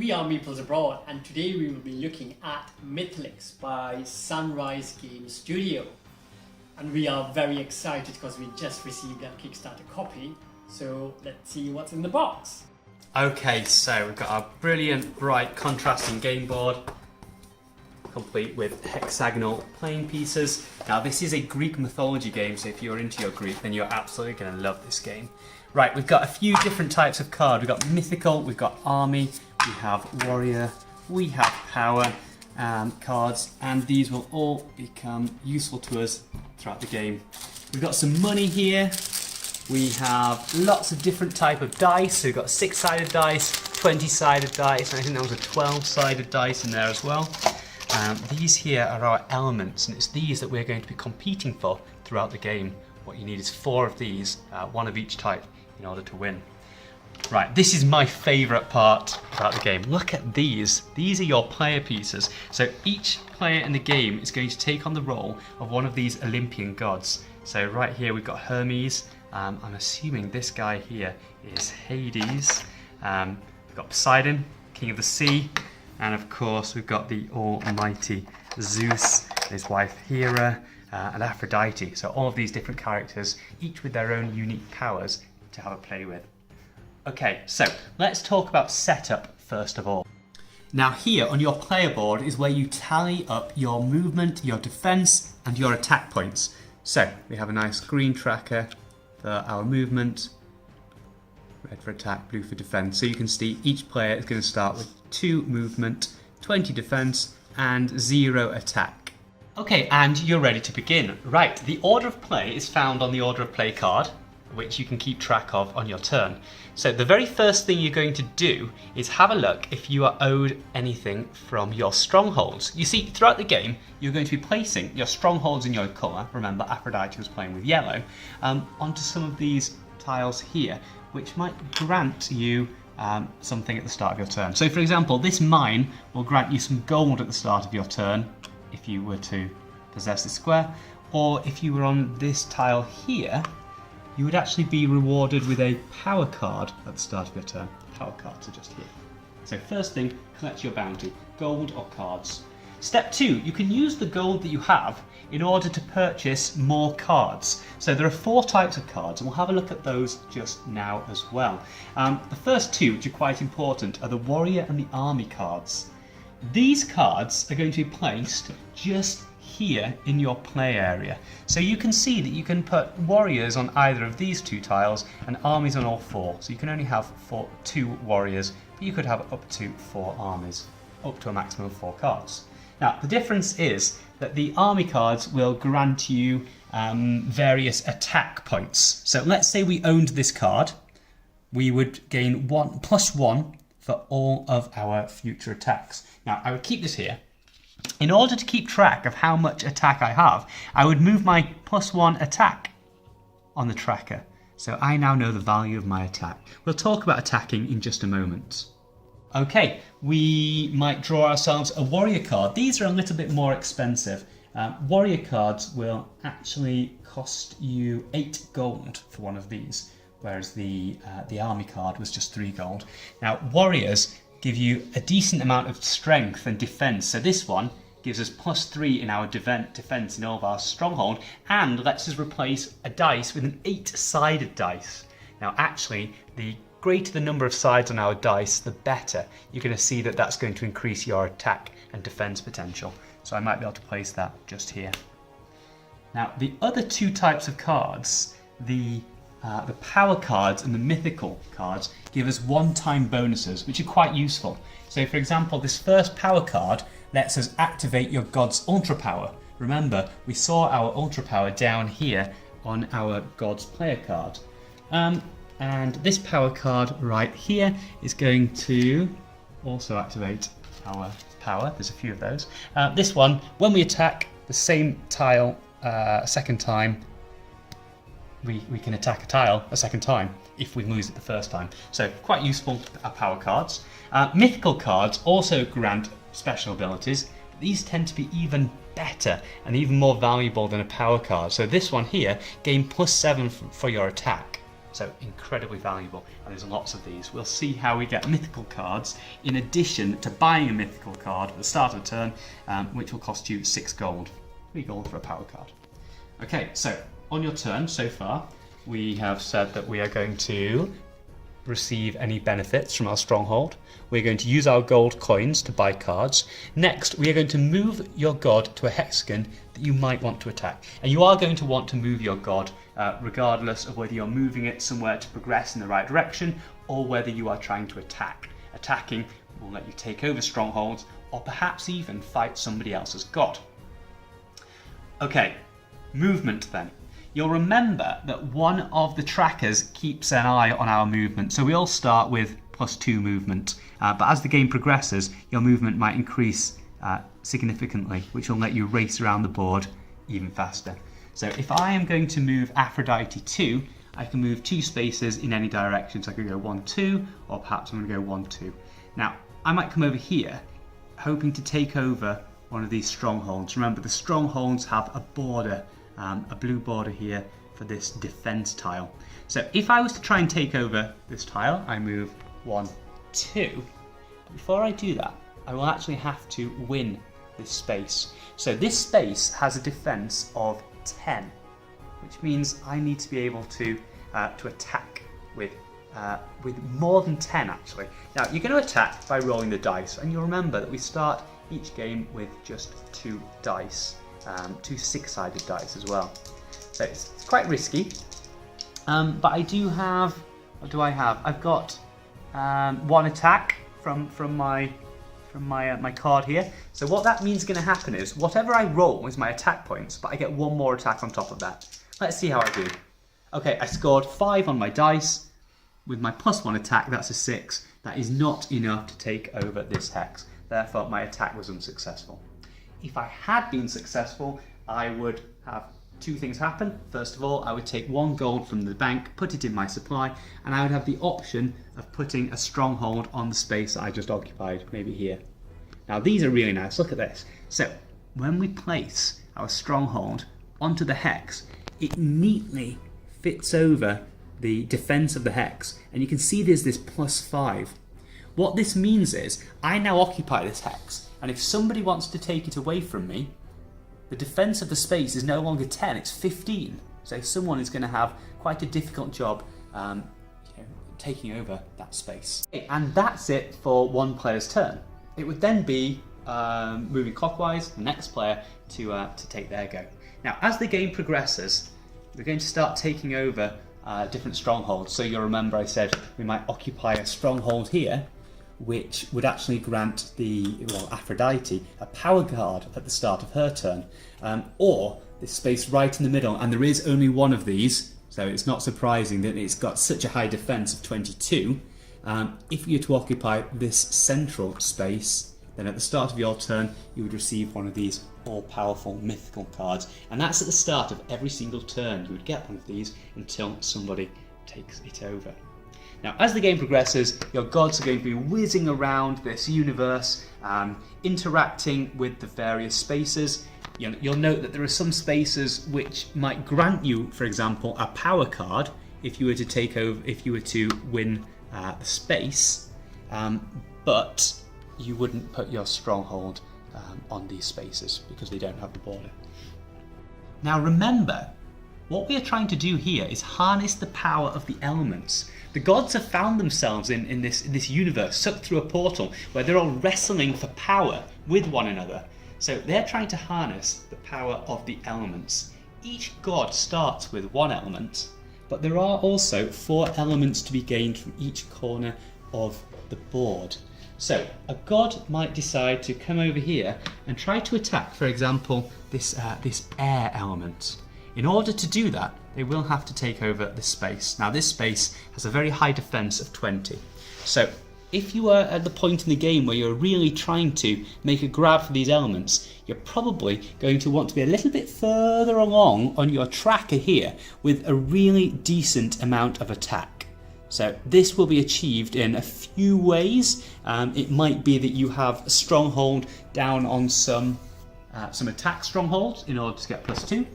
We are Meeples Abroad, and today we will be looking at Mythalix by Sunrise Game Studio. And we are very excited because we just received our Kickstarter copy, so let's see what's in the box. Okay, so we've got our brilliant, bright, contrasting game board, complete with hexagonal playing pieces. Now this is a Greek mythology game, so if you're into your Greek, then you're absolutely going to love this game. Right, we've got a few different types of card. We've got mythical, we've got army, we have warrior, we have power cards, and these will all become useful to us throughout the game. We've got some money here. We have lots of different type of dice. So we've got 6-sided dice, 20-sided dice, and I think there was a 12-sided dice in there as well. These here are our elements, and it's these that we're going to be competing for throughout the game. What you need is 4 of these, one of each type, in order to win. Right, this is my favourite part about the game. Look at these. These are your player pieces. So each player in the game is going to take on the role of one of these Olympian gods. So right here we've got Hermes. I'm assuming this guy here is Hades. We've got Poseidon, King of the Sea. And of course we've got the almighty Zeus, his wife Hera, and Aphrodite. So all of these different characters, each with their own unique powers to have a play with. Okay, so let's talk about setup first of all. Now here on your player board is where you tally up your movement, your defense, and your attack points. So we have a nice green tracker for our movement, red for attack, blue for defense. So you can see each player is going to start with 2 movement, 20 defense, and 0 attack. Okay, and you're ready to begin. Right, the order of play is found on the order of play card, which you can keep track of on your turn. So the very first thing you're going to do is have a look if you are owed anything from your strongholds. You see, throughout the game, you're going to be placing your strongholds in your colour, remember Aphrodite was playing with yellow, onto some of these tiles here, which might grant you something at the start of your turn. So for example, this mine will grant you some gold at the start of your turn, if you were to possess this square, or if you were on this tile here, you would actually be rewarded with a power card at the start of your turn. Power cards are just here. So first thing, collect your bounty, gold or cards. Step 2, you can use the gold that you have in order to purchase more cards. So there are 4 types of cards, and we'll have a look at those just now as well. The first 2, which are quite important, are the warrior and the army cards. These cards are going to be placed just here in your play area. So you can see that you can put warriors on either of these 2 tiles and armies on all 4. So you can only have 2 warriors, but you could have up to 4 armies, up to a maximum of 4 cards. Now the difference is that the army cards will grant you various attack points. So let's say we owned this card, we would gain +1 for all of our future attacks. Now I would keep this here. In order to keep track of how much attack I have, I would move my +1 attack on the tracker. So I now know the value of my attack. We'll talk about attacking in just a moment. Okay, we might draw ourselves a warrior card. These are a little bit more expensive. Warrior cards will actually cost you 8 gold for one of these, whereas the army card was just 3 gold. Now warriors give you a decent amount of strength and defense. So this one gives us +3 in our defense in all of our stronghold, and lets us replace a dice with an 8-sided dice. Now actually, the greater the number of sides on our dice, the better. You're going to see that that's going to increase your attack and defense potential. So I might be able to place that just here. Now the other 2 types of cards, the power cards and the mythical cards, give us one-time bonuses, which are quite useful. So for example, this first power card lets us activate your god's ultra power. Remember, we saw our ultra power down here on our god's player card. And this power card right here is going to also activate our power. There's a few of those. This one, when we attack the same tile a second time, we can attack a tile a second time if we lose it the first time. So quite useful power cards. Mythical cards also grant special abilities. These tend to be even better and even more valuable than a power card. So this one here, gain +7 for your attack. So incredibly valuable, and there's lots of these. We'll see how we get mythical cards in addition to buying a mythical card at the start of the turn, which will cost you 6 gold. 3 gold for a power card. Okay, so on your turn so far, we have said that we are going to receive any benefits from our stronghold. We're going to use our gold coins to buy cards. Next, we are going to move your god to a hexagon that you might want to attack. And you are going to want to move your god regardless of whether you're moving it somewhere to progress in the right direction or whether you are trying to attack. Attacking will let you take over strongholds or perhaps even fight somebody else's god. Okay, movement then. You'll remember that one of the trackers keeps an eye on our movement. So we all start with +2 movement. But as the game progresses, your movement might increase significantly, which will let you race around the board even faster. So if I am going to move Aphrodite 2, I can move 2 spaces in any direction. So I could go 1, 2, or perhaps I'm going to go 1, 2. Now, I might come over here, hoping to take over one of these strongholds. Remember, the strongholds have a border, a blue border here for this defense tile. So if I was to try and take over this tile, I move 1, 2. Before I do that, I will actually have to win this space. So this space has a defense of 10, which means I need to be able to attack with more than 10 actually. Now you're going to attack by rolling the dice, and you'll remember that we start each game with just 2 dice, 2 6-sided dice as well. So it's quite risky, but I do have. What do I have? I've got 1 attack from my card here. So what that means is going to happen is whatever I roll is my attack points, but I get 1 more attack on top of that. Let's see how I do. Okay, I scored 5 on my dice. With my +1 attack, that's a 6. That is not enough to take over this hex. Therefore, my attack was unsuccessful. If I had been successful, I would have 2 things happen. First of all, I would take 1 gold from the bank, put it in my supply, and I would have the option of putting a stronghold on the space that I just occupied, maybe here. Now these are really nice, look at this. So when we place our stronghold onto the hex, it neatly fits over the defense of the hex, and you can see there's this +5. What this means is I now occupy this hex, and if somebody wants to take it away from me, the defense of the space is no longer 10, it's 15. So someone is going to have quite a difficult job taking over that space. And that's it for one player's turn. It would then be moving clockwise, the next player to take their go. Now, as the game progresses, we're going to start taking over different strongholds. So you'll remember I said we might occupy a stronghold here, which would actually grant Aphrodite a power card at the start of her turn, or this space right in the middle, and there is only one of these, so it's not surprising that it's got such a high defense of 22. If you were to occupy this central space, then at the start of your turn you would receive one of these all-powerful mythical cards, and that's at the start of every single turn. You would get one of these until somebody takes it over. Now, as the game progresses, your gods are going to be whizzing around this universe, interacting with the various spaces. You'll note that there are some spaces which might grant you, for example, a power card if you were to take over, if you were to win the space, but you wouldn't put your stronghold on these spaces because they don't have the border. Now remember, what we are trying to do here is harness the power of the elements. The gods have found themselves in this universe, sucked through a portal where they're all wrestling for power with one another. So they're trying to harness the power of the elements. Each god starts with 1 element, but there are also 4 elements to be gained from each corner of the board. So a god might decide to come over here and try to attack, for example, this air element. In order to do that, they will have to take over this space. Now this space has a very high defense of 20. So if you are at the point in the game where you're really trying to make a grab for these elements, you're probably going to want to be a little bit further along on your tracker here with a really decent amount of attack. So this will be achieved in a few ways. It might be that you have a stronghold down on some attack strongholds in order to get +2.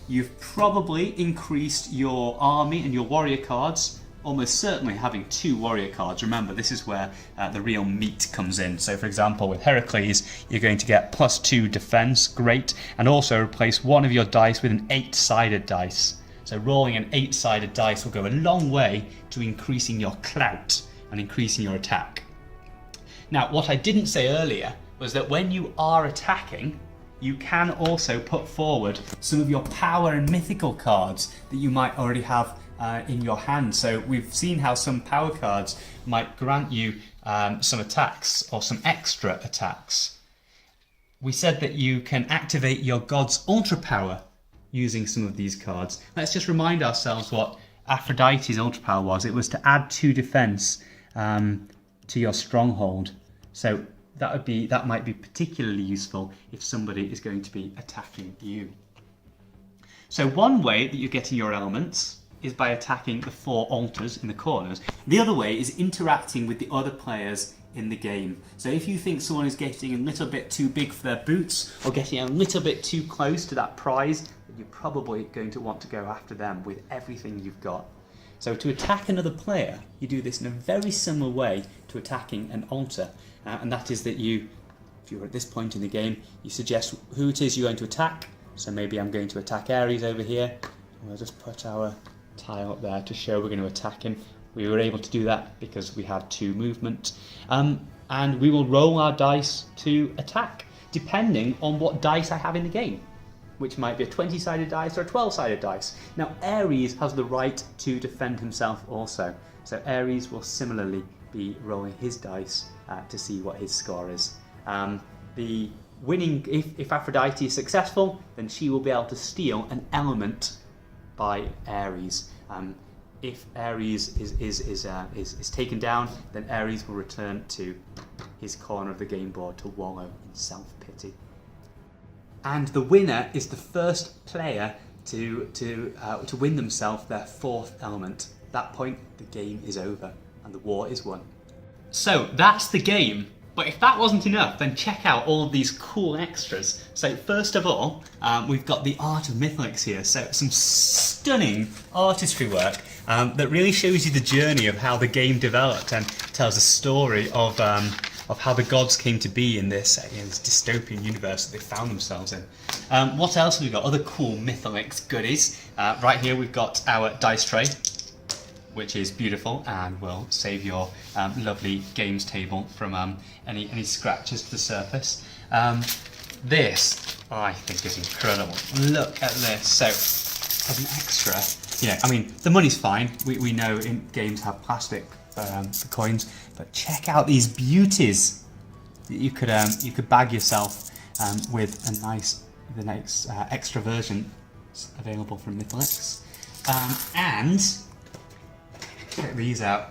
you've probably increased your army and your warrior cards, almost certainly having 2 warrior cards. Remember, this is where the real meat comes in. So for example, with Heracles, you're going to get +2 defense, great, and also replace one of your dice with an 8-sided dice. So rolling an 8-sided dice will go a long way to increasing your clout and increasing your attack. Now, what I didn't say earlier was that when you are attacking, you can also put forward some of your power and mythical cards that you might already have in your hand. So we've seen how some power cards might grant you some attacks or some extra attacks. We said that you can activate your god's ultra power using some of these cards. Let's just remind ourselves what Aphrodite's ultra power was. It was to add 2 defense to your stronghold. So that might be particularly useful if somebody is going to be attacking you. So one way that you're getting your elements is by attacking the 4 altars in the corners. The other way is interacting with the other players in the game. So if you think someone is getting a little bit too big for their boots or getting a little bit too close to that prize, then you're probably going to want to go after them with everything you've got. So to attack another player, you do this in a very similar way to attacking an altar. And that is that if you're at this point in the game, you suggest who it is you're going to attack. So maybe I'm going to attack Ares over here. We'll just put our tile up there to show we're going to attack him. We were able to do that because we had 2 movement. And we will roll our dice to attack, depending on what dice I have in the game, which might be a 20-sided dice or a 12-sided dice. Now, Ares has the right to defend himself also. So Ares will similarly be rolling his dice to see what his score is. The winning, if Aphrodite is successful, then she will be able to steal an element by Ares. If Ares is taken down, then Ares will return to his corner of the game board to wallow in self-pity. And the winner is the first player to win themselves their 4th element. At that point, the game is over and the war is won. So that's the game. But if that wasn't enough, then check out all of these cool extras. So first of all, we've got the art of Mythalix here. So some stunning artistry work that really shows you the journey of how the game developed and tells a story of how the gods came to be in this dystopian universe that they found themselves in. What else have we got? Other cool Mythalix goodies. Right here we've got our dice tray, which is beautiful and will save your lovely games table from any scratches to the surface. This, I think, is incredible. Look at this. So, as an extra, I mean, the money's fine. We know in games have plastic for coins, but check out these beauties that you could bag yourself with the nice extra version available from Mythalix. And check these out.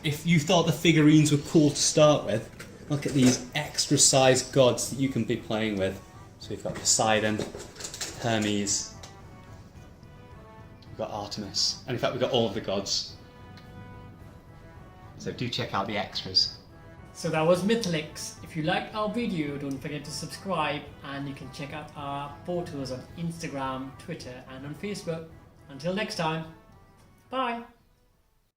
If you thought the figurines were cool to start with, look at these extra sized gods that you can be playing with. So we've got Poseidon, Hermes, we've got Artemis, and in fact we've got all of the gods. So do check out the extras. So that was Mythalix. If you liked our video, don't forget to subscribe, and you can check out our photos on Instagram, Twitter and on Facebook. Until next time, bye!